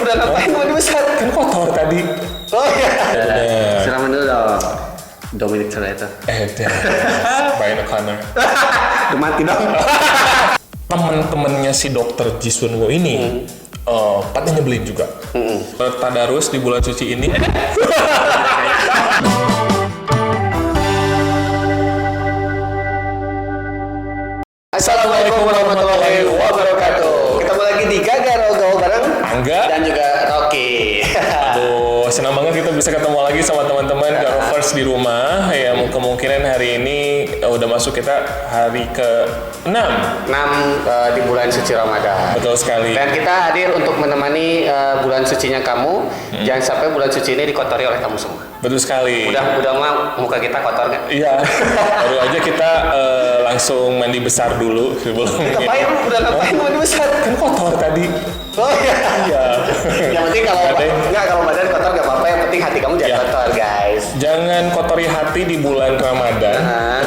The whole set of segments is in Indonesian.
udah ngapain mau dibesar? Kan kotor tadi. Oh iya. Bener. Siraman dulu dong. Dominic Toretto. Brian O'Connor. Udah mati dong. Temen-temennya si dokter Ji Sun Woo ini pada nyebelin juga. Tadarus di bulan suci ini. Assalamualaikum warahmatullahi wabarakatuh. Ketemu lagi di Gagaro Gaul bareng Angga dan juga Rocky. Aduh, senang banget kita bisa ketemu lagi sama teman-teman Garovers di rumah. Yang kemungkinan hari ini udah masuk kita hari ke-6 di bulan suci Ramadan. Betul sekali. Dan kita hadir untuk menemani bulan sucinya kamu. Jangan sampai bulan suci ini dikotori oleh kamu semua. Betul sekali. Udah mah muka kita kotor nggak? Iya. Baru aja kita langsung mandi besar dulu sebelum Ngapain? Udah ngapain mandi besar? Kan kotor tadi. Oh iya. Iya. Yang penting kalau badan kotor nggak apa-apa. Yang penting hati kamu jangan kotor, guys. Jangan kotori hati di bulan Ramadan.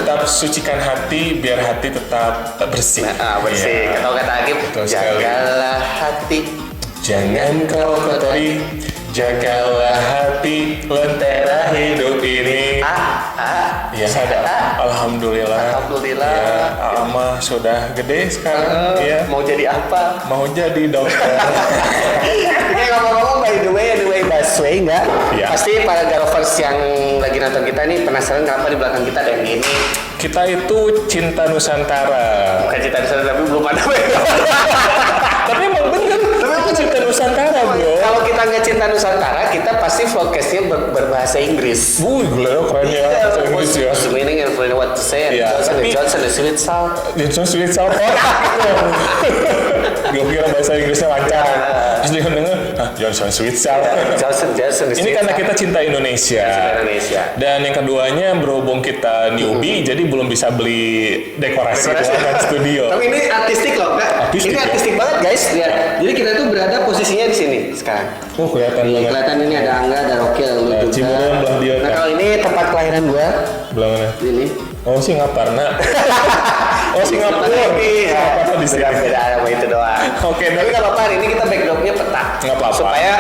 Tetap sucikan hati biar hati tetap bersih. Bersih. Iya. Kalau kata Agib, Betul sekali. jagalah hati. Jangan kau kotori, jagalah hati, lentera hidup ini. Ya sadar. Alhamdulillah. Ya, Alma sudah gede sekarang. Ya. Mau jadi apa? Mau jadi dokter. Oke, ngomong-ngomong by the way busway enggak? Ya. Pasti para Garovers yang lagi nonton kita nih penasaran kenapa di belakang kita ada yang gini. Kita itu cinta Nusantara. Bukan cinta Nusantara tapi belum ada. Tapi emang bener. Tapi emang cinta Nusantara, bro. Kalau kita nggak cinta Nusantara, kita pasti vlogcastnya berbahasa Inggris. Gila keren ya. Bahasa Inggris ya. What's the meaning and what to say? Iya, Johnson, the sweet salt. Johnson sweet salt. Gue kira bahasa Inggrisnya lancar. Terus dia denger, Johnson sweet salt. Johnson, the Ini sweet karena salt. kita cinta Indonesia. Dan yang keduanya berhubung kita newbie, jadi belum bisa beli dekorasi ruangan studio. Tapi ini artistik loh, Kak. Artistik, Ini ya? artistik banget, guys. Lihat. Jadi kita tuh berada posisinya di sini sekarang. Oh kelihatan Nih, banget. kelihatan ini ada Angga, ada Rocky, ada lu juga. Cibulan belah dia, Nah, kan? kalau ini tempat kelahiran gua. Belah mana? Ini. Oh Singapura. Oh Singapura. Iya. Di sini. Beda sama itu doang. Oke, Tapi nggak apa-apa, ini kita backdropnya peta. Nggak apa-apa. Supaya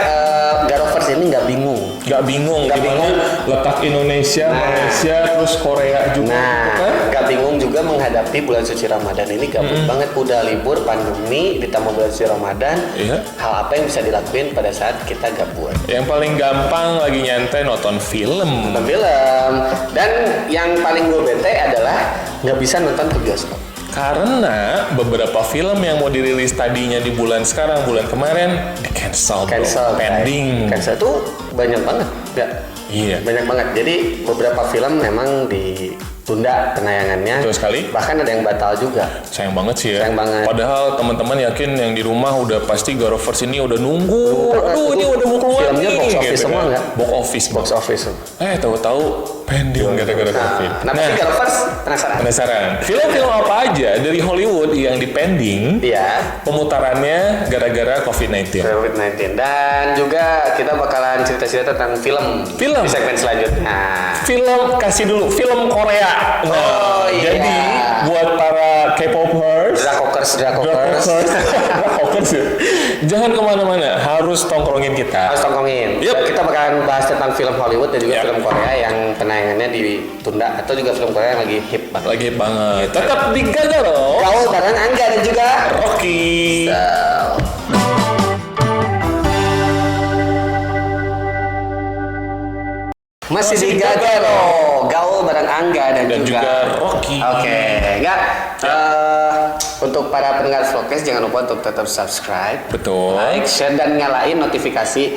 Garovers ini nggak bingung. Gak bingung Nggak gimana bingung. letak Indonesia, Malaysia, terus Korea juga. Nah, nggak bingung juga menghadapi bulan suci Ramadan ini gabut banget. Udah libur, pandemi, ditambah bulan suci Ramadan. Iya. Hal apa yang bisa dilakuin pada saat kita gabut? Yang paling gampang lagi nyantai nonton film. Nonton film. Dan yang paling gue bete adalah nggak bisa nonton ke bioskop. Karena beberapa film yang mau dirilis tadinya di bulan sekarang, bulan kemarin, di cancel, pending. Cancel tuh banyak banget, ya. Iya. Banyak banget. Jadi beberapa film memang ditunda penayangannya. Betul sekali. Bahkan ada yang batal juga. Sayang banget sih ya. Sayang banget. Padahal teman-teman yakin yang di rumah udah pasti Garovers ini udah nunggu. Aduh, ini udah mau keluar Filmnya nih. box office gitu semua kan. nggak? Box office. tahu-tahu pending gara-gara COVID. Nah, pasti Garovers penasaran. Penasaran. Film-film apa aja dari Hollywood yang di pending? Iya. Pemutarannya gara-gara COVID-19. COVID-19. Dan juga kita bakalan cerita-cerita tentang film. Film. Di segmen selanjutnya. Film kasih dulu film Korea. Oh, iya. Jadi buat para K-popers, Drakokers. Drakokers ya. Jangan kemana-mana, harus tongkrongin kita. Harus tongkongin. Yup. Kita bakalan bahas tentang film Hollywood dan juga Yap. film Korea yang penayangannya ditunda atau juga film Korea yang lagi hip banget. Lagi banget. Tetap di Gagaro. Gaul bareng Angga dan juga Rocky. Masih di Gagaro, Gaul bareng Angga dan juga Rocky. Oke, enggak. Untuk para pendengar vlogcast jangan lupa untuk tetap subscribe, Betul. like, share dan nyalain notifikasi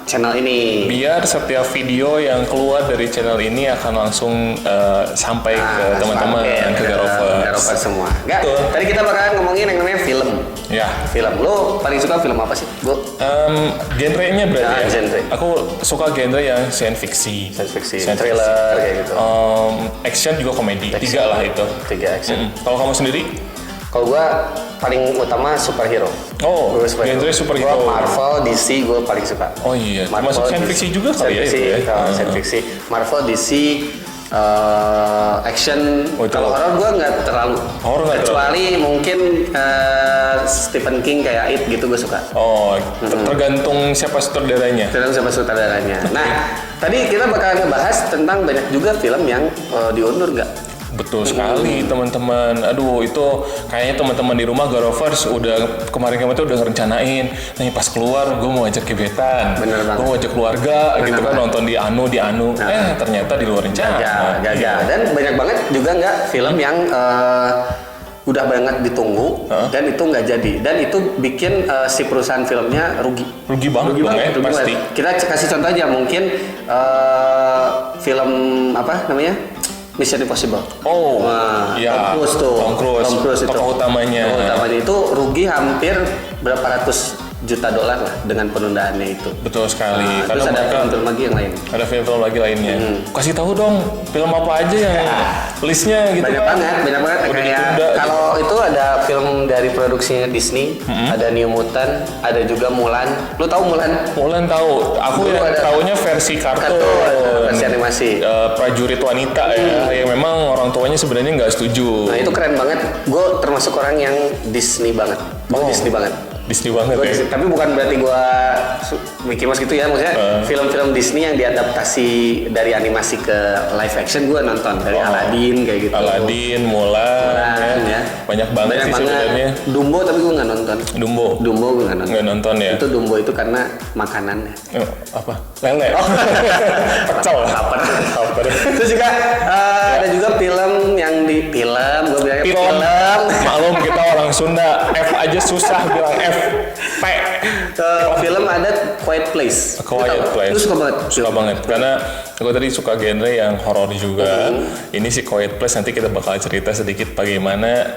channel ini. Biar setiap video yang keluar dari channel ini akan langsung sampai ke teman-teman yang ke Garovers Garovers. semua. Enggak. Betul. Tadi kita bakalan ngomongin yang namanya film. Ya. Film. Lo paling suka film apa sih, Bu? Genrenya berarti ya. Genre. Aku suka genre yang science fiction. Science fiction, thriller kayak gitu. Action juga komedi. Action. 3 lah itu. 3 action. Kalau kamu sendiri? Kalau gua paling utama superhero. Oh, Gua genre superhero. Gua Marvel, DC gua paling suka. Oh iya, termasuk science fiction juga kali ya itu ya? Science fiction. Marvel, DC, action. Oh, itu. Kalau horor gue nggak terlalu. Horor nggak Kecuali mungkin Stephen King kayak It gitu gue suka. Oh, tergantung siapa sutradaranya. Film sama sutradaranya. Nah, tadi kita bakalan ngebahas tentang banyak juga film yang diundur nggak? Betul sekali teman-teman. Aduh, itu kayaknya teman-teman di rumah Garovers udah kemarin-kemarin tuh udah rencanain. Nih pas keluar gue mau ajak gebetan. Bener banget. Gue mau ajak keluarga gitu kan nonton di Anu. Ternyata di luar rencana. Gagal. Dan banyak banget juga nggak film yang udah banget ditunggu dan itu nggak jadi. Dan itu bikin si perusahaan filmnya rugi. Rugi banget dong ya, rugi pasti. banget. Kita kasih contoh aja mungkin film apa namanya? Mission Impossible. Oh, Wah, ya. Tom Cruise tuh. Tom Cruise itu. tokoh utamanya. Tokoh utamanya itu rugi hampir berapa ratus juta dolar lah dengan penundaannya itu. Betul sekali. Nah, terus ada film-film lagi yang lain. Ada film-film lagi lainnya. Kasih tahu dong, film apa aja yang listnya gitu Banyak kan. banget. Udah Kayak ditunda, kalau itu ada film dari produksinya Disney, ada New Mutant, ada juga Mulan. Lu tahu Mulan? Mulan tahu. Aku Dulu yang ada taunya versi kartun. versi animasi. Prajurit wanita ya, yang memang orang tuanya sebenarnya nggak setuju. Nah itu keren banget. Gue termasuk orang yang Disney banget. Gue Disney banget. Disney banget Gua ya. Disney, tapi bukan berarti gue Mickey Mouse gitu ya. Maksudnya film-film Disney yang diadaptasi dari animasi ke live action gue nonton. Dari Aladdin kayak gitu. Aladdin, Mulan, ya. Banyak banget sih sebenarnya. Dumbo tapi gue nggak nonton. Dumbo Gue nggak nonton. nggak nonton ya. Itu Dumbo itu karena makanannya. Apa? Lele. Pecel. Kapan? Apa? Terus juga ada juga film yang di gue bilangnya Film. Maklum kita orang Sunda, F aja susah bilang F. P. Film ada Quiet Place. A Quiet Place. Lu suka banget? Suka banget karena aku tadi suka genre yang horor juga. Ini si Quiet Place nanti kita bakal cerita sedikit bagaimana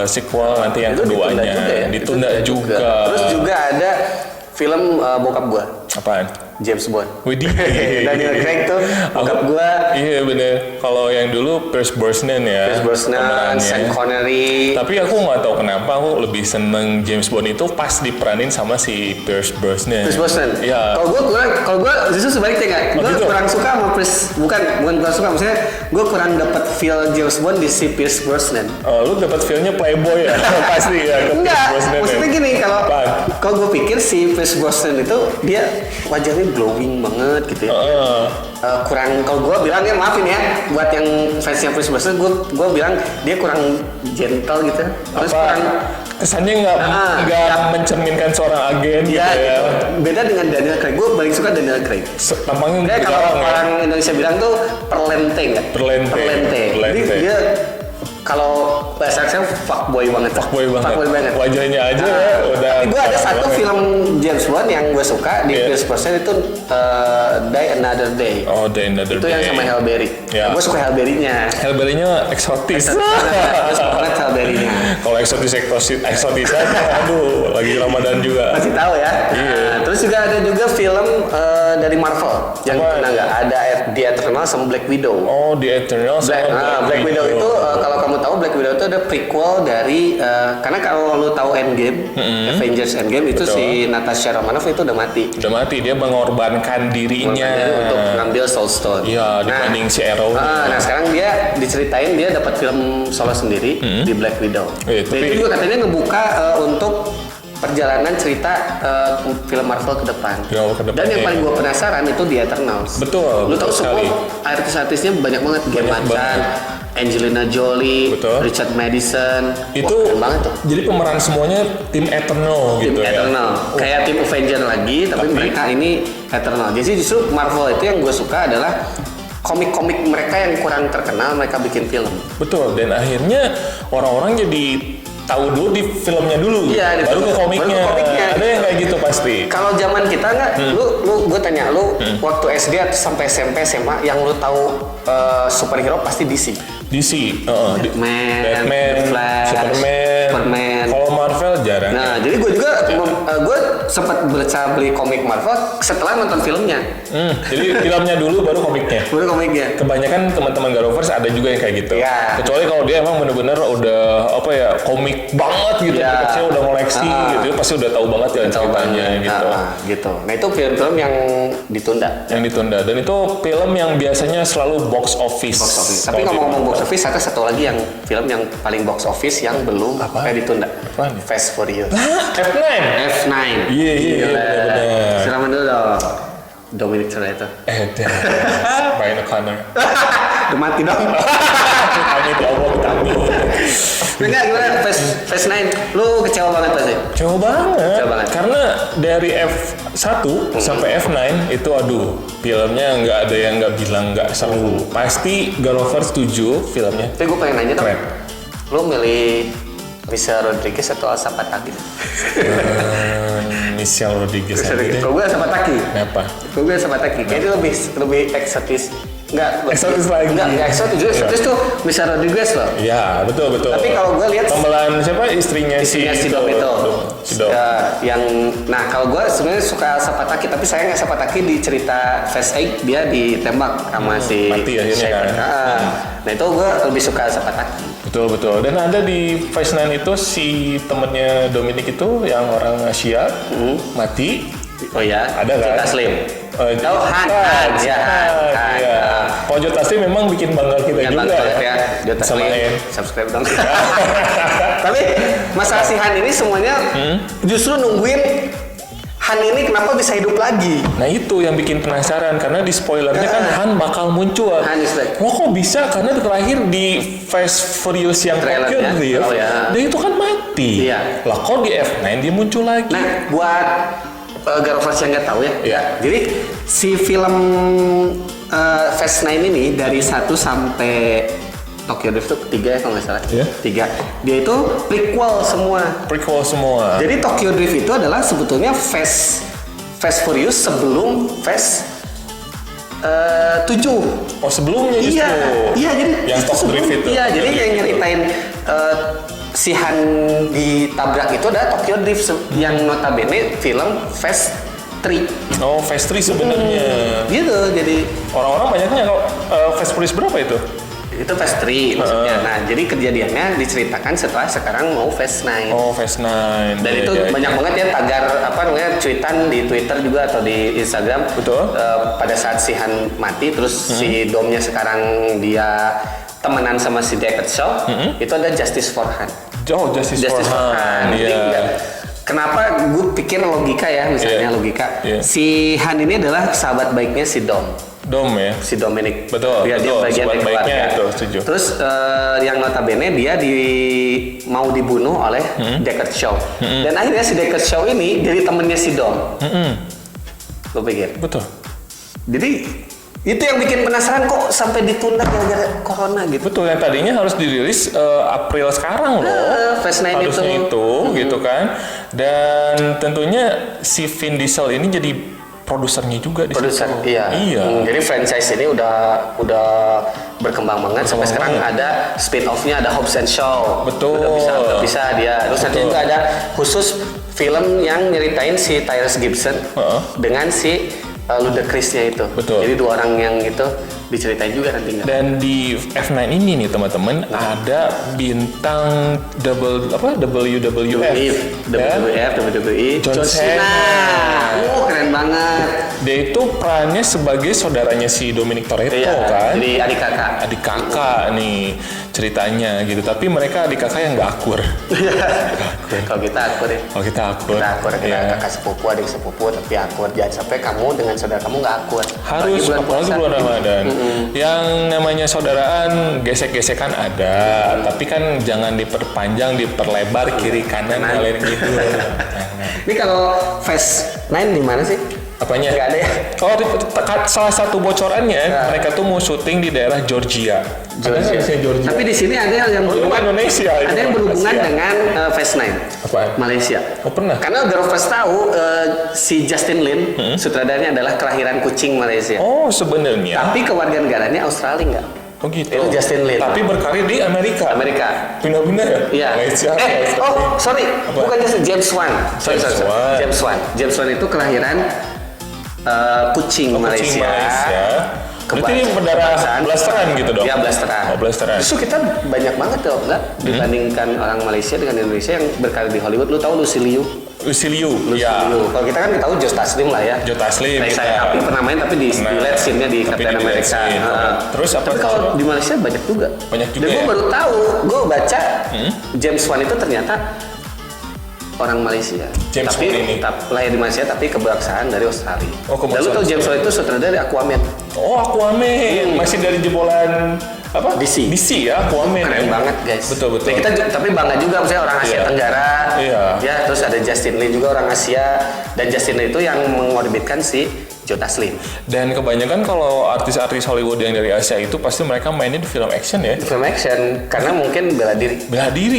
sequel nanti yang Itu keduanya ditunda juga. Terus juga ada film bokap gua, Apaan? James Bond. Widih. Daniel Craig tuh bokap gua. Iya bener. Kalau yang dulu Pierce Brosnan ya. Pierce Brosnan, pemerannya. Sean Connery. Tapi aku nggak tahu kenapa aku lebih seneng James Bond itu pas diperanin sama si Pierce Brosnan. Pierce Brosnan. Iya. Kalau gua justru sebaliknya nggak. Gua gitu? kurang suka sama Pierce. Bukan kurang suka. Maksudnya gua kurang dapat feel James Bond di si Pierce Brosnan. Lu dapat feelnya playboy ya? Pasti ya. ke Enggak. Pierce Brosnan Maksudnya ya? gini Apaan? kalau gue pikir si Pierce Brosnan itu dia wajahnya glowing banget gitu ya. Kurang, kalau gue bilang ya maafin ya buat yang fansnya Pierce Brosnan, gue bilang dia kurang gentle gitu. Terus kurang kesannya nggak mencerminkan seorang agen gitu ya. ya. Beda dengan Daniel Craig. Gue paling suka Daniel Craig. Tampangnya Kayak kalau garang ya. orang Indonesia bilang tuh perlente nggak? Perlente. Jadi dia kalau bahasa saya fuckboy banget. Fuckboy banget. Wajahnya aja udah. Tapi gue ada satu film James Bond yang gue suka di Pierce Brosnan itu Die Another Day. Oh, Die Another Itu Day. yang sama Halle Berry. Ya. Gue suka Halle Berry-nya. Halle Berry-nya eksotis. Gue suka banget Halle Berry-nya. Kalau eksotis aja, aduh, lagi Ramadan juga. Masih tahu ya. Nah, terus juga ada juga film dari Marvel yang pernah nggak ada The Eternal sama Black Widow. Oh, The Eternal sama Black Widow itu kalau kamu tahu Black Widow itu ada prequel dari karena kalau lu tahu Endgame, Avengers Endgame itu si Natasha Romanoff itu udah mati. Udah mati, dia mengorbankan dirinya Untuk mengambil Soul Stone. Iya, dibanding si Arrow. Nah sekarang dia diceritain dia dapat film solo sendiri di Black Widow. Iya, Dan itu juga katanya ngebuka untuk perjalanan cerita film Marvel ke depan. Dan yang paling gue penasaran itu The Eternals. Betul. Lu tahu semua artis-artisnya banyak banget. Gemma Chan, Angelina Jolie, Richard Madison. Itu keren banget tuh. Jadi pemeran semuanya tim Eternal gitu ya. Eternal. Kayak tim Avenger lagi, tapi mereka ini Eternal. Jadi justru Marvel itu yang gue suka adalah komik-komik mereka yang kurang terkenal mereka bikin film. Betul. Dan akhirnya orang-orang jadi tahu dulu di filmnya dulu, iya, baru ke komiknya. Ada yang kayak gitu pasti. Kalau zaman kita nggak, gue tanya lu waktu SD atau sampai SMP SMA yang lu tahu superhero pasti DC. DC, Batman, Flash, Superman. Kalau Marvel jarang. Nah, jadi gue juga gue sempat baca beli komik Marvel setelah nonton filmnya. Jadi filmnya dulu baru komiknya. Baru komiknya. Kebanyakan teman-teman Garovers ada juga yang kayak gitu. Ya. Kecuali kalau dia emang bener-bener udah apa ya komik banget gitu, Ya. dari kecil udah ngoleksi gitu, pasti udah tahu banget ya ceritanya gitu. Gitu. Nah itu film-film yang ditunda. Yang ditunda, dan itu film yang biasanya selalu box office. Tapi ngomong-ngomong box office, ada satu lagi yang film yang paling box office yang belum ditunda. Apaan? Fast Furious. F9. F9. Iya, benar. Silakan dulu dong. Dominic Toretto. Brian O'Connor. Udah mati dong. Kami Allah kami. Enggak, gimana Fast 9? Lu kecewa banget pasti? Kecewa banget. Kecewa banget. Karena dari F1 sampai F9 itu aduh, filmnya nggak ada yang nggak bilang nggak seru. Pasti Galovers setuju filmnya. Tapi gue pengen nanya dong. Keren. Lu milih Michelle Rodriguez atau Elsa Pataky? Michelle Rodriguez aja deh. Kalau gue Elsa Pataky. Kenapa? Kalau gue Elsa Pataky. Kayaknya lebih eksotis. Enggak, Eksotis lagi. Enggak eksotis. Eksotis tuh Michelle Rodriguez loh. Ya, betul. Tapi kalau gue lihat pembelaan siapa istrinya si Dom itu. Si Dom. Ya, nah kalau gue sebenarnya suka Elsa Pataky, tapi sayang Elsa Pataky di cerita Fast 8 dia ditembak sama si mati akhirnya Shepard. kan. Nah itu gue lebih suka Elsa Pataky. Betul. Dan ada di Phase 9 itu si temennya Dominic itu yang orang Asia mati. Oh ya, Ada kan? Jota Slim. Han. Jota Slim memang bikin bangga kita juga ya. Jota sama Slim. Subscribe dong. Tapi masalah si Han ini semuanya justru nungguin Han ini kenapa bisa hidup lagi. Nah itu yang bikin penasaran karena di spoilernya kan Han bakal muncul. Han is back. Kok bisa? Karena terakhir di Fast Furious yang Tokyo Drift, dia itu kan mati. Iya. Lah kok di F9 dia muncul lagi? Nah buat Garovers yang nggak tahu ya. Iya. Jadi si film Fast 9 ini dari 1 sampai Tokyo Drift itu 3 ya kalau nggak salah. Iya. 3. Dia itu prequel semua. Jadi Tokyo Drift itu adalah sebetulnya Fast Furious sebelum Fast 7. Oh sebelumnya justru. Iya jadi yang Tokyo Drift itu. Iya, jadi yang nyeritain si Han ditabrak itu adalah Tokyo Drift yang notabene film Fast 3. Oh Fast 3 sebenarnya. Gitu, jadi Orang-orang banyaknya kalau Fast Furious berapa itu? itu Fast 3 maksudnya. Nah, jadi kejadiannya diceritakan setelah sekarang mau Fast 9. Oh Fast 9. Dan itu banyak banget ya tagar cuitan di Twitter juga atau di Instagram. Betul. Pada saat si Han mati terus si Domnya sekarang dia temenan sama si Deckard Shaw, itu ada Justice for Han. Oh Justice for Han. Jadi kenapa gue pikir logika ya, misalnya logika. Si Han ini adalah sahabat baiknya si Dom ya, si Dominic. Betul. Dia bagian dari keluarga. Itu, setuju. Terus yang notabene dia mau dibunuh oleh Deckard Shaw. Dan akhirnya si Deckard Shaw ini jadi temennya si Dom. Lo pikir? Betul. Jadi itu yang bikin penasaran kok sampai ditunda gara-gara corona gitu. Betul, yang tadinya harus dirilis April sekarang loh. Fast 9 harusnya itu gitu kan. Dan tentunya si Vin Diesel ini jadi produsernya juga di situ. Iya. Jadi franchise ini udah berkembang banget sampai sekarang ada spin-off-nya, ada Hobbs and Shaw. Betul. Udah bisa dia. Terus nanti juga ada khusus film yang nyeritain si Tyrese Gibson dengan si Ludacris-nya itu. Betul. Jadi 2 orang yang itu diceritain juga nantinya. Dan di F9 ini nih teman-teman ada bintang WWF, WWE, John Cena. Keren banget. Dia itu perannya sebagai saudaranya si Dominic Toretto kan. Jadi adik kakak nih ceritanya gitu. Tapi mereka adik kakak yang nggak akur. Kalau kita akur ya. Kita kakak sepupu, adik sepupu tapi akur. Jangan sampai kamu dengan saudara kamu nggak akur. Harus apalagi bulan Ramadan. Yang namanya saudaraan gesek-gesekan ada, tapi kan jangan diperpanjang, diperlebar kiri kanan ngalir gitu. Ini kalau Fast 9 di mana sih? Apanya? Nggak ada ya? Kalau salah satu bocorannya, mereka tuh mau syuting di daerah Georgia. Georgia. Tapi di sini ada yang berhubungan Indonesia. Ada yang berhubungan dengan Fast 9. Apaan? Malaysia. Oh pernah? Karena Garovers tahu si Justin Lin sutradaranya adalah kelahiran Kuching Malaysia. Oh sebenarnya. Tapi kewarganegaranya Australia nggak? Oh gitu. Itu Justin Lin. Tapi berkarir di Amerika. Pindah-pindah ya? Iya. Malaysia. Sorry. Apa? Bukan James Wan. James Wan itu kelahiran Kuching, Malaysia. Berarti ini berdarah blasteran gitu dong? Iya, blasteran. Oh, blasteran. Justru kita banyak banget tuh, enggak? Dibandingkan orang Malaysia dengan Indonesia yang berkarir di Hollywood. Lu tahu Lucy Liu? Ya. Kalau kita kan tahu Joe Taslim lah ya. Joe Taslim. Saya Api pernah main tapi di LED scene-nya di Captain America. Terus apa? Tapi kalau di Malaysia banyak juga. Banyak juga. Dan gue baru tahu, gue baca James Wan itu ternyata orang Malaysia. James Wan ini lahir di Malaysia tapi kebangsaan dari Australia. Dan lu tahu James Wan itu sutradara Aquaman. Oh, Aquaman. Masih dari jebolan apa? DC ya, Aquaman. Keren banget guys. Betul. Nah, kita tapi bangga juga misalnya orang Asia Tenggara. Iya. Ya, terus ada Justin Lin juga orang Asia, dan Justin Lin itu yang mengorbitkan si Joe Taslim. Dan kebanyakan kalau artis-artis Hollywood yang dari Asia itu pasti mereka mainnya di film action ya. Film action karena mungkin bela diri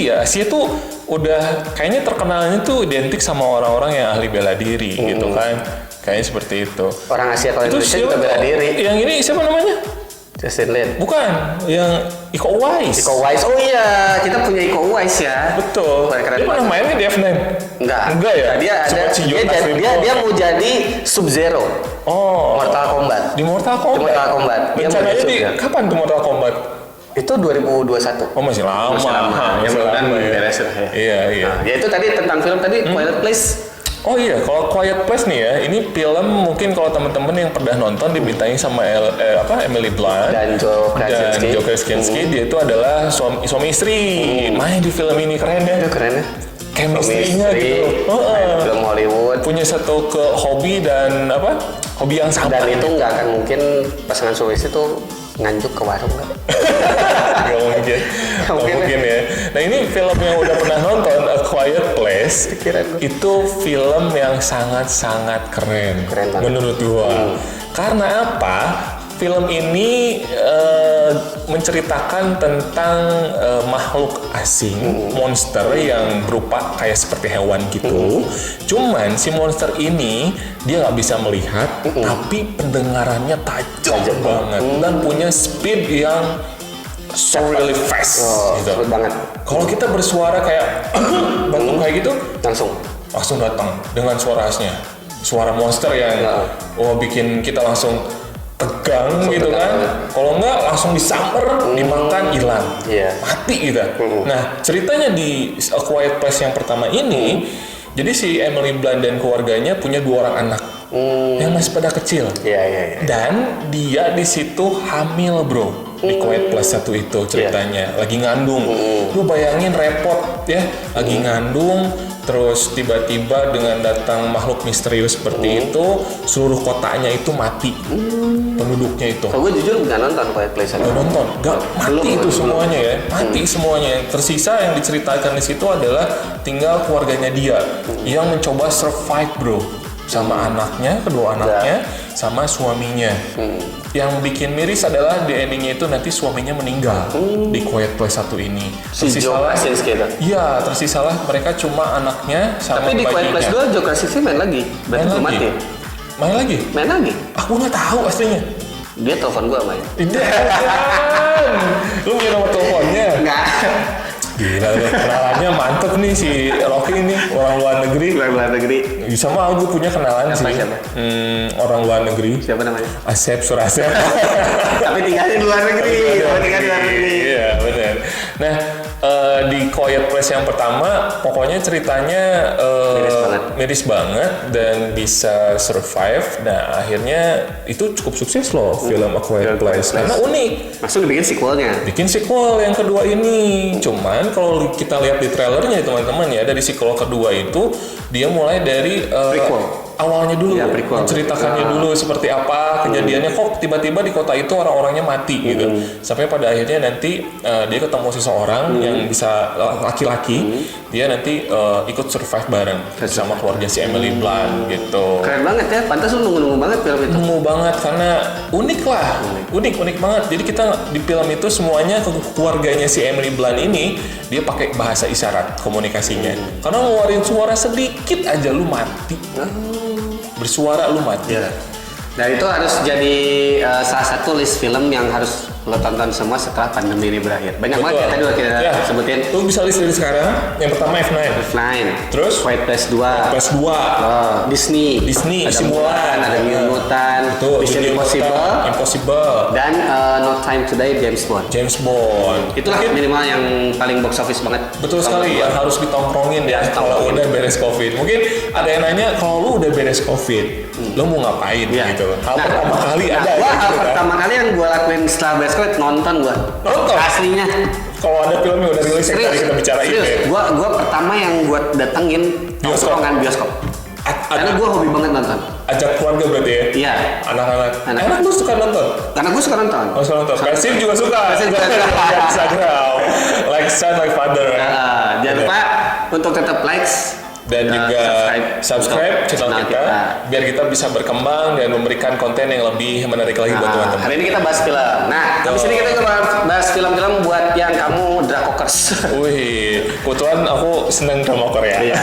Ya. Asia tuh udah kayaknya terkenalnya tuh identik sama orang-orang yang ahli bela diri gitu kan. Kayaknya seperti itu. Orang Asia kalau Indonesia juga bela diri. Yang ini siapa namanya? Justin Lin. Bukan, yang Iko Uwais. Oh iya, kita punya Iko Uwais ya. Betul. Keren dia pernah main di F9? Enggak ya? Dia mau jadi Sub-Zero. Oh. Mortal Kombat. Di Mortal Kombat. Rencananya di kapan tuh Mortal Kombat? Itu 2021. Oh, masih lama. Ya mudah-mudahan beres lah ya. Iya. Nah, ya itu tadi tentang film tadi Quiet Place. Oh iya, kalau Quiet Place nih ya, ini film mungkin kalau teman-teman yang pernah nonton dibintangi sama Emily Blunt dan Joe Krasinski. Dia itu adalah suami istri. Main di film ini keren ya. Keren ya. Chemistry-nya gitu. Film Hollywood. Punya satu hobi dan hobi yang sama. Dan itu nggak akan mungkin pasangan suami istri itu nganjuk ke warung nggak? Gak mungkin ya. Nah ini film yang udah pernah nonton, A Quiet Place, itu film yang sangat-sangat keren menurut gua. Karena apa? Film ini menceritakan tentang makhluk asing, monster yang berupa kayak seperti hewan gitu. Cuman si monster ini dia nggak bisa melihat, tapi pendengarannya tajam banget dan punya speed yang so really fast. Gitu. Banget. Kalau kita bersuara kayak batuk kayak gitu, langsung datang dengan suara khasnya. Suara monster yang bikin kita langsung tegang gitu kan. Kalau enggak langsung disamper, dimakan, hilang. Mati gitu. Nah, ceritanya di A Quiet Place yang pertama ini, jadi si Emily Blunt dan keluarganya punya 2 orang anak yang masih pada kecil. Dan dia di situ hamil, bro. Di Quiet Place 1 itu ceritanya lagi ngandung. Lu bayangin repot ya, lagi ngandung terus tiba-tiba dengan datang makhluk misterius seperti itu, seluruh kotanya itu mati. Penduduknya itu. Gue jujur nggak nonton Quiet Place. Nggak nonton, mati itu semuanya ya, mati semuanya. Tersisa yang diceritakan di situ adalah tinggal keluarganya dia yang mencoba survive, bro, sama anaknya, kedua anaknya, sama suaminya. Yang bikin miris adalah di endingnya itu nanti suaminya meninggal di Quiet Place 1 ini. Tersisalah, iya, tersisalah mereka cuma anaknya sama bayinya. Tapi di Quiet Place 2 Joe Krasinski main lagi. Berarti mati. Main lagi? Aku nggak tahu aslinya. Dia telepon gua main. Lu punya nomor teleponnya? Enggak. Gila, kenalannya mantep nih si Rocky ini, orang luar negeri. Bisa mah gue punya kenalan sih. Siapa? Orang luar negeri. Siapa namanya? Asep Surasep. Tapi tinggalnya di luar negeri. Iya, benar. Nah, di Quiet Place yang pertama, pokoknya ceritanya miris banget dan bisa survive. Nah, akhirnya itu cukup sukses loh film A Quiet Place karena unik. Langsung dibikin sequelnya. Bikin sequel yang kedua ini. Cuman kalau kita lihat di trailernya teman-teman ya, dari sequel kedua itu dia mulai dari awalnya dulu, menceritakannya dulu seperti apa kejadiannya, kok tiba-tiba di kota itu orang-orangnya mati gitu. Sampai pada akhirnya nanti dia ketemu seseorang yang bisa laki-laki, dia nanti ikut survive bareng sama keluarga si Emily Blunt gitu. Keren banget ya, pantas lu nunggu-nunggu banget film itu. Nunggu banget karena unik banget. Jadi kita di film itu semuanya keluarganya si Emily Blunt ini dia pakai bahasa isyarat komunikasinya. Karena ngeluarin suara sedikit aja lu mati. Bersuara lu mati. Dan itu harus jadi salah satu list film yang harus lo tonton semua setelah pandemi ini berakhir. Banyak banget ya tadi udah kita sebutin. Lu bisa list dari sekarang. Yang pertama F9. Terus White Place 2. Disney. Ada Mulan, ada New Mutant, Mission Impossible. Dan No Time to Die, James Bond. Itulah minimal yang paling box office banget. Betul sekali, yang harus ditongkrongin ya kalau udah beres COVID. Mungkin ada yang nanya, kalau lu udah beres COVID, lu mau ngapain gitu? Hal pertama kali pertama kali yang gue lakuin setelah beres COVID, nonton. Aslinya. Kalau ada film yang udah rilis yang tadi kita bicarain ya. Gue pertama yang gue datengin bioskop. Karena gue hobi banget nonton. Ajak keluarga berarti ya? Iya. Anak lu suka nonton? Karena gue suka nonton. Oh, suka nonton. Persib juga suka. Instagram. Like son, like father. Jangan lupa untuk tetap likes dan juga subscribe channel kita biar kita bisa berkembang dan memberikan konten yang lebih menarik lagi buat teman-teman. Hari ini kita bahas film. Nah, habis ini kita bahas film-film buat yang kamu drakokers. Wih, kebetulan aku seneng drama Korea. Iya.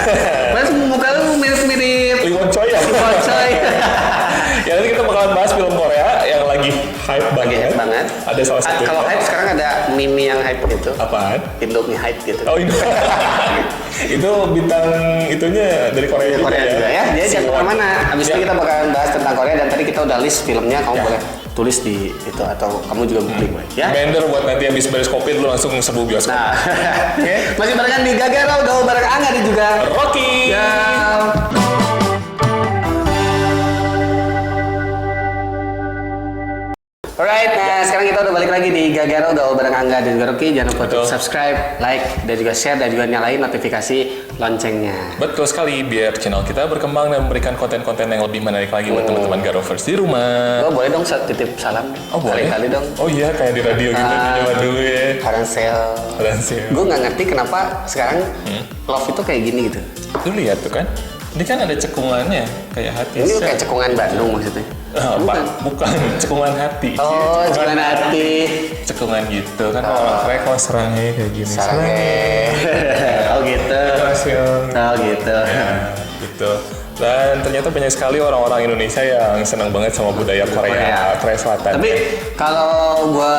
Mas muka lu mirip-mirip Lee Won Choi ya. Ya nanti kita bakalan bahas film Korea yang lagi hype banget. Ada salah satu. Kalau hype sekarang ada meme yang hype itu. Apaan? Indomie hype gitu. Oh, itu bintang itunya dari Korea juga ya. Jadi jangan kemana-mana. Habis ini kita bakalan bahas tentang Korea dan tadi kita udah list filmnya. Kamu boleh tulis di itu atau kamu juga googling ya. Reminder buat nanti habis beres COVID lu langsung serbu bioskop. Masih barengan di Gagaro, gaul bareng Angga dan juga Rocky. Alright, nah sekarang kita udah balik lagi di Gagaro, gaul bareng Angga dan juga Rocky. Jangan lupa untuk subscribe, like, dan juga share dan juga nyalain notifikasi loncengnya. Betul sekali, biar channel kita berkembang dan memberikan konten-konten yang lebih menarik lagi buat teman-teman Garovers di rumah. Boleh dong titip salam. Boleh kali dong. Oh iya, kayak di radio gitu di zaman dulu ya. Faransel. Gue nggak ngerti kenapa sekarang love itu kayak gini gitu. Lu lihat tuh kan, ini kan ada cekungannya kayak hati. Ini kayak cekungan Bandung maksudnya. Bukan cekungan hati. Oh, cekungan hati. Cekungan gitu kan orang Korea kalau serangnya kayak gini. Oh gitu. Oh gitu. Ya, gitu. Dan ternyata banyak sekali orang-orang Indonesia yang senang banget sama budaya Korea Selatan. Tapi kalau gue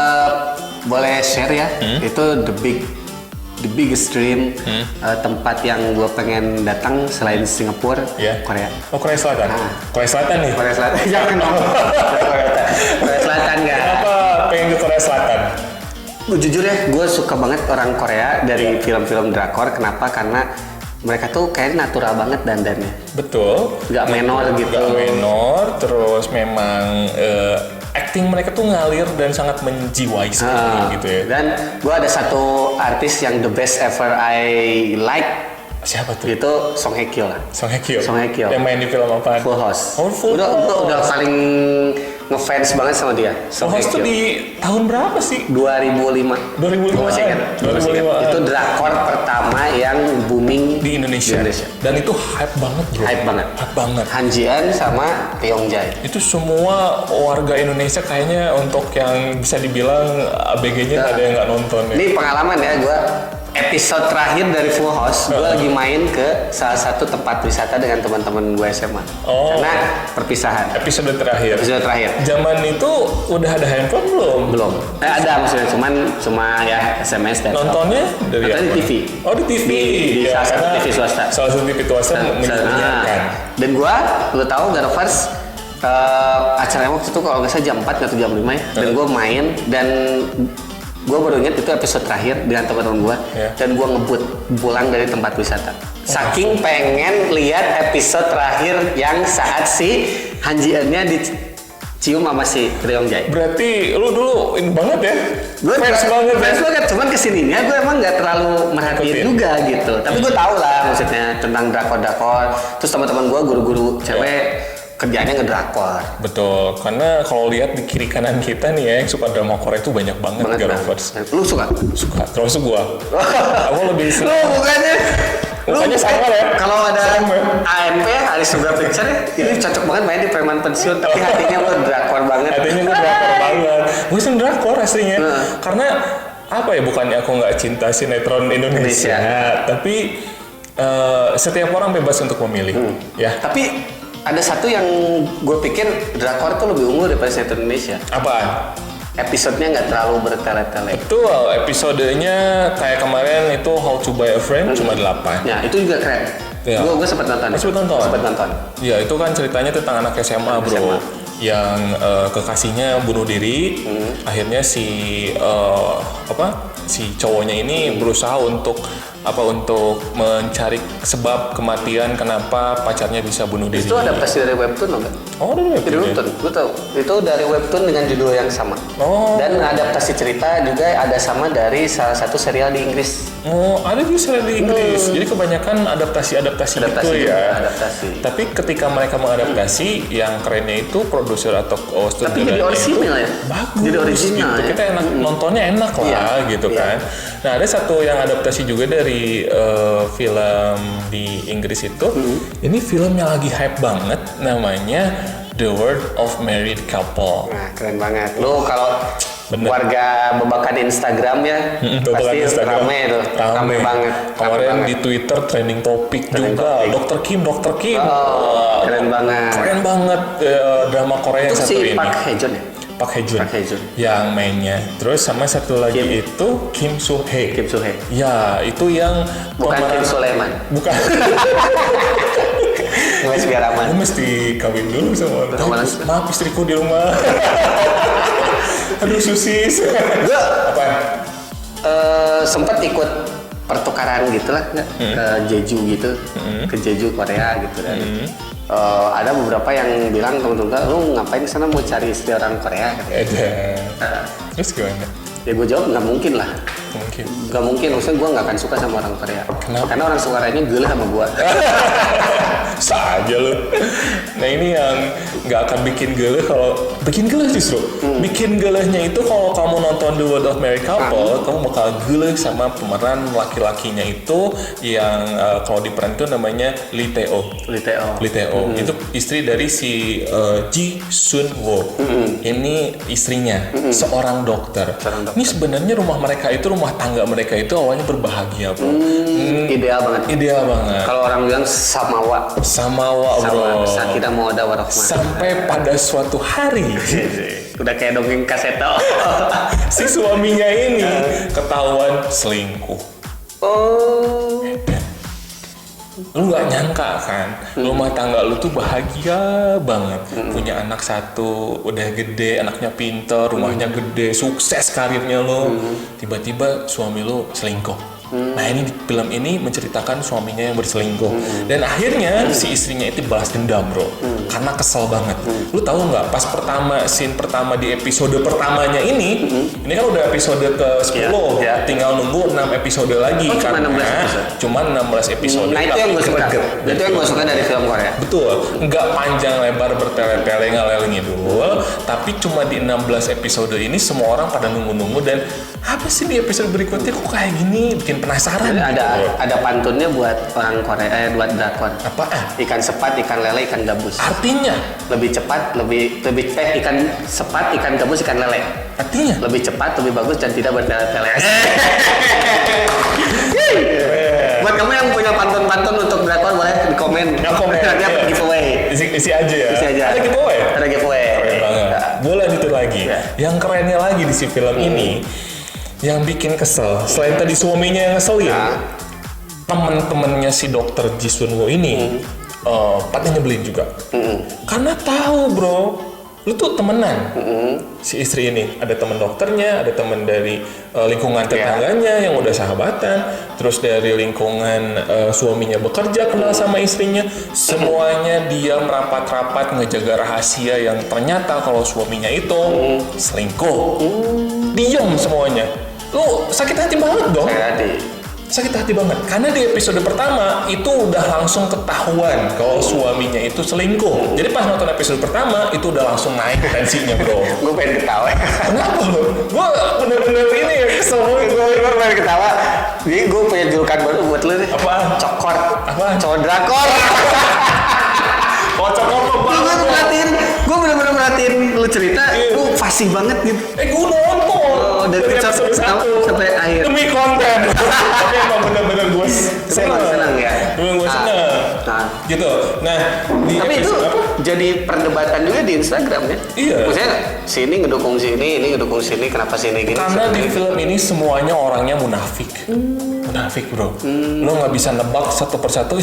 boleh share ya, itu the biggest dream tempat yang gue pengen datang selain Singapura, Korea. Oh, Korea Selatan. Korea Selatan nih. Korea Selatan. Jangan dong. Korea Selatan nggak. Kenapa pengen ke Korea Selatan? Jujur ya, gue suka banget orang Korea dari film-film drakor. Kenapa? Karena mereka tuh kayak natural banget dandannya. Betul. Gak menor gitu. Gak menor, terus memang acting mereka tuh ngalir dan sangat menjiwai sekali gitu ya. Dan gue ada satu artis yang the best ever I like. Siapa tuh? Itu Song Hye Kyo lah. Song Hye Kyo. Yang main di film apa? Full House. Oh, Full House. Udah paling ngefans banget sama dia. Full House tuh di tahun berapa sih? 2005. 2005. Masih ingat. Itu drakor pertama yang booming di Indonesia. Dan itu hype banget bro. Hype banget. Han Ji Eun sama Ryong Jae. Itu semua warga Indonesia kayaknya untuk yang bisa dibilang ABG-nya ada yang nggak nonton ya. Ini pengalaman ya gue. Episode terakhir dari Full House, gue lagi main ke salah satu tempat wisata dengan teman-teman gue SMA. Karena perpisahan. Episode terakhir. Zaman itu udah ada handphone belum? Ada maksudnya, cuma ya SMS dan nontonnya dari di TV. Oh di TV. Di salah satu TV swasta. Salah satu TV swasta menyiarkan. Dan gue, lo tahu Garovers, acaranya waktu itu kalau nggak salah jam 4 atau jam 5 ya. Dan gue main dan gue baru ingat itu episode terakhir dengan teman-teman gue dan gue ngebut pulang dari tempat wisata. Saking pengen lihat episode terakhir yang saat si Han Ji Eun-nya dicium sama si Ryong Jae. Berarti lu dulu ini banget ya? Gue fans banget. Cuman kesininya gue emang nggak terlalu merhatiin juga gitu. Tapi gue tahu lah maksudnya tentang drakor. Terus teman-teman gue guru-guru cewek kerjanya ngedrakor. Betul, karena kalau lihat di kiri kanan kita nih ya, yang suka drama Korea itu banyak banget Garovers. Lu suka? Suka, termasuk gua. Aku lebih suka. Mukanya sama ya? Kalau ada AMP, Aris Sugar Picture, ini cocok banget main di preman pensiun, tapi hatinya lu drakor banget. Gue seneng drakor aslinya. Karena apa ya, bukannya aku nggak cinta sinetron Indonesia. Tapi setiap orang bebas untuk memilih. Ya. Tapi ada satu yang gue pikir drakor tuh lebih unggul daripada sinetron Indonesia. Apaan? episodenya nggak terlalu bertele-tele. Betul, episodenya kayak kemarin itu How to Buy a Friend cuma 8. Ya, itu juga keren. Ya. Gue sempat nonton. Sempat nonton. Iya, itu kan ceritanya tentang anak SMA, bro. SMA. Yang kekasihnya bunuh diri. Akhirnya si cowoknya ini berusaha untuk mencari sebab kematian kenapa pacarnya bisa bunuh diri. Itu adaptasi dari webtoon enggak? Oh, dari webtoon. Gue tahu. Itu dari webtoon dengan judul yang sama. Oh. Dan adaptasi cerita juga ada sama dari salah satu serial di Inggris. Oh, ada juga serial di Inggris. Jadi kebanyakan adaptasi itu ya. Adaptasi. Tapi ketika mereka mengadaptasi, yang kerennya itu produser atau tapi jadi original ya. Bagus. Jadi original. Gitu. Ya? Kita nontonnya enak lah gitu kan. Nah, ada satu yang adaptasi juga dari film di Inggris itu. Ini film yang lagi hype banget, namanya The World of Married Couple. Nah, keren banget. Lu kalau warga bebakan Instagram ya, pasti rame tuh. Rame banget. Kemarin di Twitter trending topik juga. Dr. Kim. Oh, keren banget. Keren banget drama Korea itu yang satu si ini. Park Hae-jun ya? Park Hae-jun yang mainnya. Terus sama satu lagi itu Kim Soo Hye. Ya, itu yang bukan Kim Sulaiman. Bukan. Ngeles biar aman. Gue mesti kawin dulu sama orang. Maaf istriku di rumah. Aduh susis. Gue apa? Sempat ikut pertukaran gitulah ke Jeju gitu, ke Jeju Korea gitu kan. Ada beberapa yang bilang temen-temen lu ngapain kesana mau cari istri orang Korea katanya. Terus gimana? Ya gue jawab nggak mungkin lah. Nggak mungkin, maksudnya gue nggak akan suka sama orang Korea. Kenapa? Karena orang Koreanya gila sama gue. Saja lu. Nah ini yang nggak akan bikin geleh bikin geleh justru. Bikin gelehnya itu kalau kamu nonton The World of Married Couple, kamu bakal geleh sama pemeran laki-lakinya itu yang kalau di peran itu namanya Lee Tae-oh. Itu istri dari si Ji Sun Wo. Ini istrinya, seorang dokter. Ini sebenarnya rumah tangga mereka itu awalnya berbahagia, bro. Ideal banget. Kalau orang bilang samawa bro. Sakinah mawaddah warahmah. Sampai pada suatu hari udah kayak dongeng kaseto. Si suaminya ini ketahuan selingkuh. Oh. Lu nggak nyangka kan, rumah tangga lu tuh bahagia banget, punya anak satu, udah gede, anaknya pinter, rumahnya gede, sukses karirnya lu, tiba-tiba suami lu selingkuh. Nah ini di film ini menceritakan suaminya yang berselingkuh dan akhirnya si istrinya itu balas dendam, bro, karena kesel banget. Lu tahu nggak, pas scene pertama di episode pertamanya ini kan udah episode ke-10, tinggal nunggu 6 episode lagi karena cuma 16 episode. Nah itu yang gue suka. Itu yang gue suka dari film Korea. Betul, nggak panjang lebar bertele-tele ngalel ngidul, tapi cuma di 16 episode ini semua orang pada nunggu-nunggu dan apa sih di episode berikutnya kok kayak gini, bikin penasaran. Ada pantunnya buat orang Korea, buat drakor. Apaan? Ikan sepat, ikan lele, ikan gabus. Artinya? Lebih cepat, ikan sepat, ikan gabus, ikan lele. Artinya? Lebih cepat, lebih bagus dan tidak bertele-tele. Buat kamu yang punya pantun-pantun untuk drakor boleh di komen. Nanti giveaway. Isi aja ya. Ada giveaway. Keren banget. Boleh lanjutin lagi. Yang kerennya lagi di si film ini, yang bikin kesel, selain tadi suaminya yang ngeselin, temen-temennya si dokter Ji Sun Wo ini pada nyebelin juga. Karena tahu, bro, lu tuh temenan. Si istri ini ada temen dokternya, ada temen dari lingkungan tetangganya yang udah sahabatan, terus dari lingkungan suaminya bekerja kenal sama istrinya, semuanya dia merapat-rapat ngejaga rahasia yang ternyata kalau suaminya itu selingkuh. Diam semuanya. Lu sakit hati banget dong. Sakit hati banget karena di episode pertama itu udah langsung ketahuan kalau suaminya itu selingkuh. Jadi pas nonton episode pertama itu udah langsung naik tensinya, bro. Gue pengen ketawa. Kenapa lo? Gue bener-bener ini ya kesel banget. Gue pengen ketawa. Jadi gue punya julukan baru buat lu nih. Apaan? Cokor. Apaan? Cowok drakor. Oh, cokor lo banget. Gue bener-bener merhatiin lu cerita. Lu fasih banget gitu. Gue nonton. Dari episode 1 sampai akhir. Demi konten. Tapi emang bener-bener gue seneng ya. Gue seneng. Gitu. Nah, tapi itu jadi perdebatan juga di Instagram ya. Iya. Maksudnya sini ngedukung sini, ini ngedukung sini, kenapa sini gini? Karena di film ini semuanya orangnya munafik. Munafik bro. Lo nggak bisa nebak satu persatu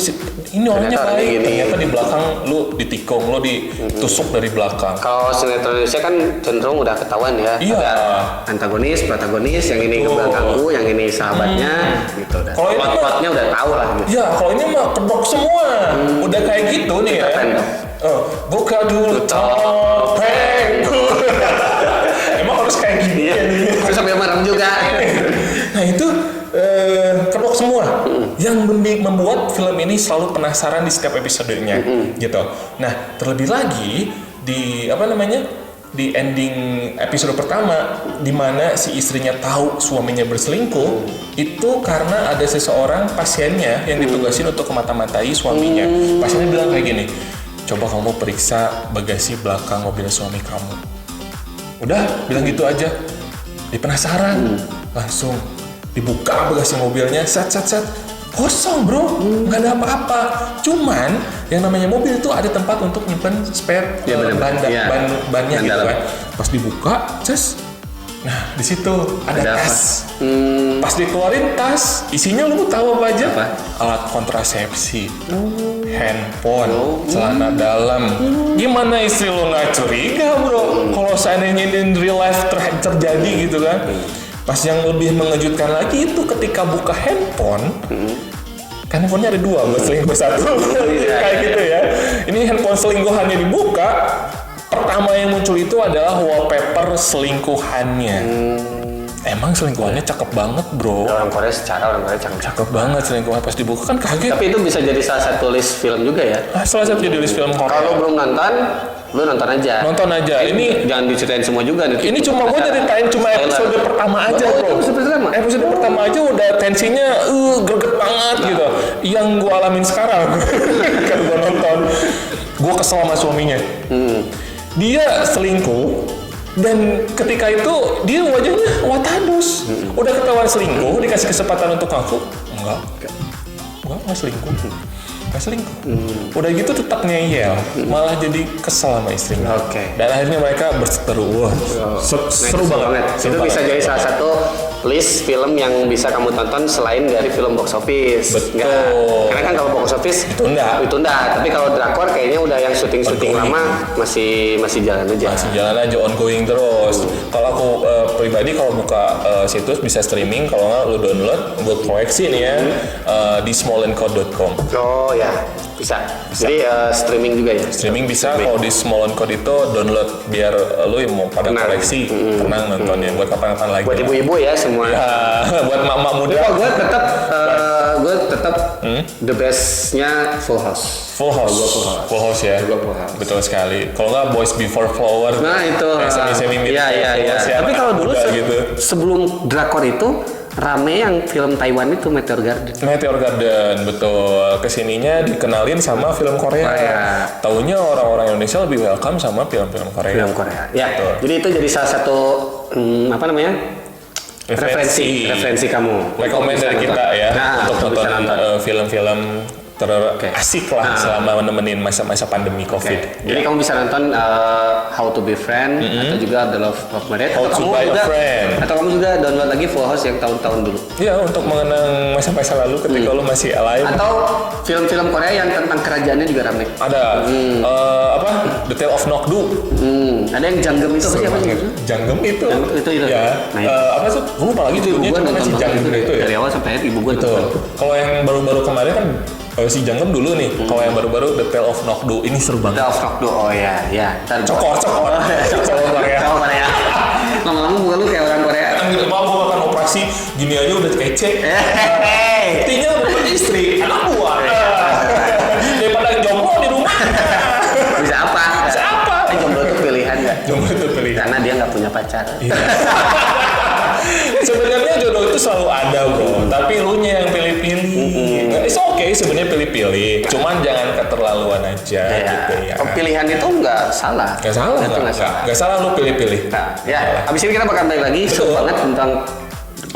ini orangnya baik. Ternyata di belakang lo ditikung, lo ditusuk dari belakang. Kalau sinetron Indonesia kan cenderung udah ketahuan ya. Iya. Ada antagonis, protagonis, yang ini ganggu, yang ini sahabatnya, gitu. Kalau ini plot-plotnya udah tahu lah. Gitu. Ya, kalau ini mah kedok semua. Udah kayak gitu nih ya. Buka dulu topengku. Emang harus kayak gini ya? Harus sampai merem juga. Nah itu kedok semua. Yang membuat film ini selalu penasaran di setiap episodenya, gitu. Nah terlebih lagi di di ending episode pertama, di mana si istrinya tahu suaminya berselingkuh, itu karena ada seseorang pasiennya yang ditugasin untuk mata-matai suaminya. Pasiennya bilang kayak gini, coba kamu periksa bagasi belakang mobil suami kamu. Udah, bilang gitu aja. Dia penasaran, langsung dibuka bagasi mobilnya, set. Kosong bro, nggak ada apa-apa. Cuman yang namanya mobil itu ada tempat untuk nyimpen spare bannya gitu kan. Pas dibuka, nah di situ ada tas. Pas dikeluarin tas, isinya lu tahu apa aja? Alat kontrasepsi, handphone, celana dalam. Gimana istri lu nggak curiga bro? Kalau seandainya in real life terjadi gitu kan? Pas yang lebih mengejutkan lagi itu ketika buka handphone, kan handphonenya ada dua, buat selingkuh satu, kayak gitu ya. Ini handphone selingkuhannya dibuka, pertama yang muncul itu adalah wallpaper selingkuhannya. Emang selingkuhannya cakep banget bro. Orang Korea cakep banget selingkuhan, pas dibuka kan kaget. Tapi itu bisa jadi salah satu list film juga ya? Salah satu jadi list film Korea. Kalau belum nonton, lu nonton aja. Ini jangan diceritain semua juga nih. Ini cuma gue ceritain cuma episode pertama aja bro. Episode pertama aja udah tensinya greget banget gitu. Yang gue alamin sekarang kan gue nonton, gue kesel sama suaminya. Dia selingkuh dan ketika itu dia wajahnya watadus. Udah ketahuan selingkuh, dikasih kesempatan untuk ngaku, enggak selingkuh. Gak selingkuh. Udah gitu tetap ngeyel, malah jadi kesel sama istrinya. Dan akhirnya mereka berseteru. Wah, seru banget. Itu bisa jadi salah satu list film yang bisa kamu tonton selain dari film box office. Betul. Karena kan kalau box office ditunda. Tapi kalau drakor kayaknya udah yang syuting lama masih jalan aja. Masih jalan aja, ongoing terus. Kalau aku pribadi kalau buka situs bisa streaming, kalau nggak lu download buat koleksi nih ya di smallandcode.com. Oh ya, bisa. Jadi streaming juga ya? Streaming bisa, kalau di Small and Code itu download biar lu yang mau pada koleksi tenang nontonnya buat kapan-kapan lagi. Buat ibu-ibu ya semua. Ya, buat mama muda. Gue tetap the bestnya Full House. Full House ya. Betul sekali. Kalau nggak Boys Before Flowers. Nah itu. Semi Iya. Tapi kalau dulu gitu. sebelum drakor itu rame yang film Taiwan itu Meteor Garden, betul. Kesininya dikenalin sama film Korea. Taunya orang-orang Indonesia lebih welcome sama film-film Korea. Ya, betul. Jadi itu jadi salah satu referensi kamu. Rekomend dari kita ya untuk nonton film-film asik lah selama menemenin masa-masa pandemi COVID. Jadi kamu bisa nonton How to Be Friend atau juga The Love of Marriage. How to Buy a Friend. Atau kamu juga download lagi Full House yang tahun-tahun dulu. Iya, untuk mengenang masa-masa lalu ketika lu masih alive. Atau film-film Korea yang tentang kerajaannya juga ramai. Ada The Tale of Nokdu. Ada yang Janggem itu apa sih? Janggem itu. Ya. Apa tuh? Gue lupa lagi itu. Ibu gua nonton Janggem itu ya. Dari awal sampai akhir ibu gua nonton. Kalau yang baru-baru kemarin kan si Janggem dulu nih. Kalau yang baru-baru The Tale of Nokdu ini seru banget. The Tale of Nokdu, oh ya. Cokor Korea. Lama-lama muka lu kayak orang Korea. Mau gue makan operasi gini aja udah kece. Buktinya udah istri, anak buah. Daripada jomblo di rumah. Bisa apa? Jomblo itu pilihan nggak? Jomblo itu pilihan. Karena dia nggak punya pacar. Sebenarnya jodoh itu selalu ada bro, tapi lu nya yang pilih-pilih. It's okay sebenarnya pilih-pilih, cuman jangan keterlaluan aja gitu ya. Pilihan itu nggak salah. Nggak salah lu pilih-pilih. Ya, abis ini kita bakal balik lagi seru banget tentang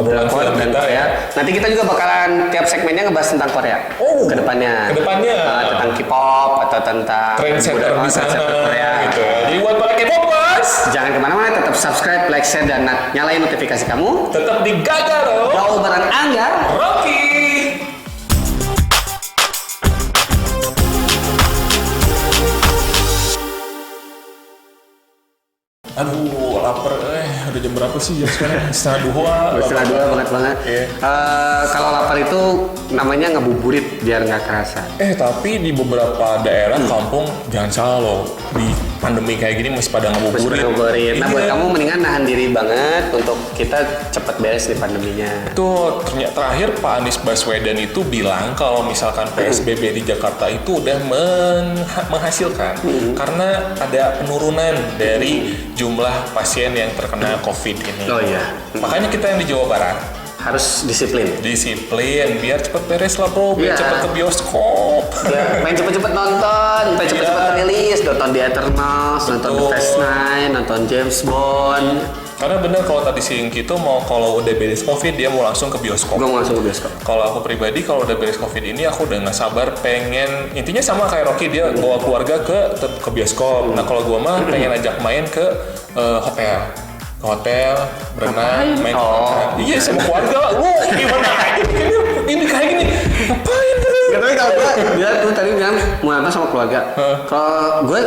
obrolan film dan kita Korea. Nanti kita juga bakalan tiap segmennya ngebahas tentang Korea. Kedepannya. Tentang K-pop atau tentang trendsetter di sana Korea. Gitu. Jadi buat para K-popers, jangan kemana-mana, tetap subscribe, like, share, dan nyalain notifikasi kamu. Tetap di Gagaro. Gaul bareng Angga, Rocky. Aduh, lapar. Udah jam berapa sih jam sekarang? Setengah 2. Setengah 2 banget. Yeah. Kalau lapar itu namanya ngabuburit biar nggak kerasa. Tapi di beberapa daerah kampung jangan salah loh, di pandemi kayak gini masih pada ngabuburit. Nah, buat kamu mendingan nahan diri banget untuk kita cepat beres di pandeminya. Itu ternyata terakhir Pak Anies Baswedan itu bilang kalau misalkan PSBB di Jakarta itu udah menghasilkan karena ada penurunan dari jumlah pasien yang terkena COVID ini. Oh iya. Makanya kita yang di Jawa Barat harus disiplin biar cepet beres lah bro, biar cepet ke bioskop. Ya, pengen cepet-cepet nonton, pengen cepet-cepet rilis, nonton The Eternals, nonton The Fast Nine, nonton James Bond. Karena bener kalau tadi si Inky itu mau kalau udah beres COVID dia mau langsung ke bioskop. Gue mau langsung ke bioskop. Kalau aku pribadi kalau udah beres COVID ini aku udah nggak sabar pengen, intinya sama kayak Rocky, dia bawa keluarga ke bioskop. Nah kalau gue mah pengen ajak main ke hotel, berenang, main ke hotel. Iya sama keluarga. Lu gimana ini kayak gini? Ngapain terus? Gak tahu kalau gue tadi bilang mau nonton sama keluarga. Kalau gue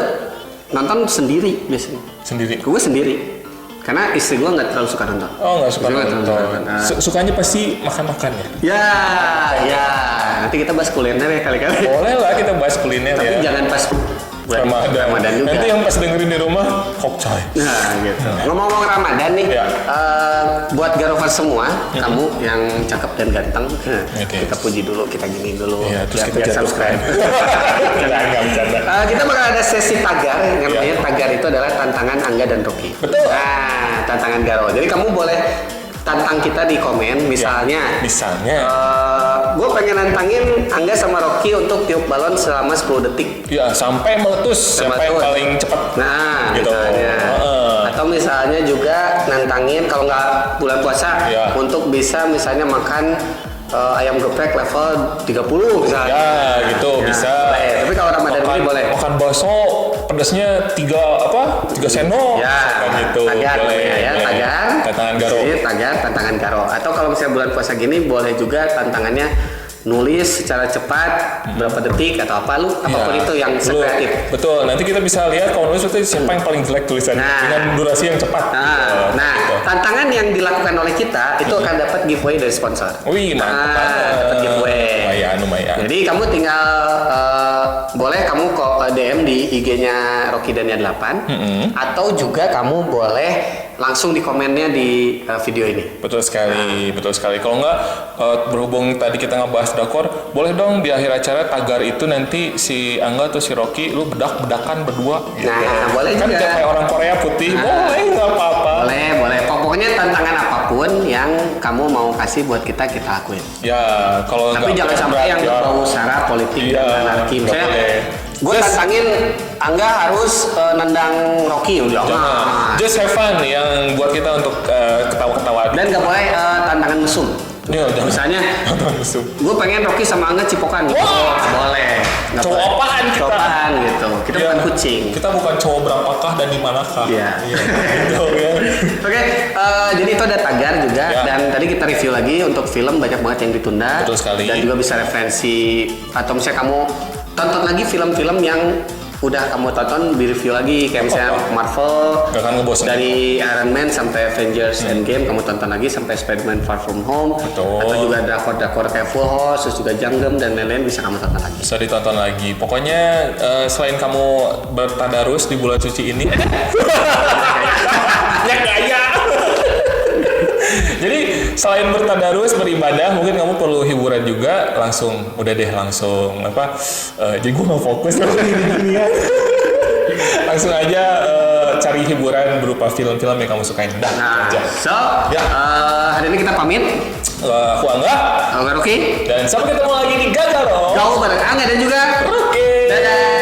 nonton sendiri biasanya. Sendiri. Gue sendiri. Karena istri gue nggak terlalu suka nonton. Oh, nggak suka nonton. Sukanya pasti makan-makan ya? Ya. Nanti kita bahas kuliner ya kali-kali. Boleh lah kita bahas kuliner. Tapi ya. jangan pas Ramadan juga. Nanti yang pas dengerin di rumah, Hokcai. Nah, gitu. Ngomong-ngomong Ramadan nih, Ya. Buat Garovan semua, kamu yang cakep dan ganteng, Okay. kita puji dulu, kita gini dulu, Iya, terus kita biar jatuh. subscribe. Nggak bercanda. Kita bakal ada sesi tagar, yang namanya tagar itu adalah tantangan Angga dan Rocky. Betul. Nah, tantangan Garo. Jadi kamu boleh tantang kita di komen, misalnya. Gue pengen nantangin Angga sama Rocky untuk tiup balon selama 10 detik. Ya, sampai meletus, sampai yang paling cepat. Nah, gitu. misalnya. Atau misalnya juga nantangin kalau nggak bulan puasa untuk bisa misalnya makan ayam geprek level 30 misalnya. Ya, gitu bisa. Boleh. Tapi kalau Ramadan ini boleh. Makan bakso pedasnya 3 sendok. Ya, gitu. tagar Boleh, ya, boleh. tagar. Tantangan Garo. Ini tagar, tantangan Garo. Atau kalau misalnya bulan puasa gini boleh juga tantangannya nulis secara cepat berapa detik atau apapun itu yang kreatif. Betul. Nanti kita bisa lihat kalau nulis itu siapa yang paling jelek tulisannya dengan durasi yang cepat. Nah, tantangan yang dilakukan oleh kita itu akan dapat giveaway dari sponsor. Wih, mantap. Dapat giveaway. Lumayan. Jadi kamu tinggal boleh kamu DM di IG-nya Rocky Dania 8 atau juga kamu boleh langsung di komennya di video ini. Betul sekali. Kalau nggak berhubung tadi kita ngebahas dakor, boleh dong di akhir acara tagar itu nanti si Angga atau si Rocky lu bedak-bedakan berdua gitu. Nah, boleh kan juga. kayak orang Korea putih. Boleh, nggak apa-apa. Boleh. Pokoknya tantangan apapun yang kamu mau kasih buat kita lakuin. Ya, kalau tapi jangan sampai yang berbau sara politik dan anarki. Misalnya gue tantangin Angga harus nendang Rocky udah. Just have fun yang buat kita untuk ketawa-ketawa. Dan nggak boleh tantangan mesum. Misalnya, gue pengen Rocky sama Angga cipokan gitu. Boleh. Cowok apaan kita? Cowokan gitu. Kita bukan kucing. Kita bukan cowok berapakah dan di manakah. Iya. Gitu, ya. Oke, jadi itu ada tagar juga. Dan tadi kita review lagi untuk film banyak banget yang ditunda. Betul sekali. Dan juga bisa referensi atau misalnya kamu tonton lagi film-film yang udah kamu tonton di review lagi kayak misalnya Marvel dari Iron Man sampai Avengers Endgame kamu tonton lagi sampai Spider-Man Far From Home. Betul. Atau juga drakor kayak Full House terus juga Janggem dan lain-lain bisa kamu tonton lagi. Bisa ditonton lagi. Pokoknya selain kamu bertadarus di bulan suci ini ya gaya. Jadi selain bertadarus beribadah mungkin kamu perlu hiburan juga langsung jadi gue nggak fokus langsung aja cari hiburan berupa film-film yang kamu sukain aja. Hari ini kita pamit. Aku Angga, Rocky, dan sampai ketemu lagi di Gagaro. Gaul bareng Angga dan juga Rocky. Dadah.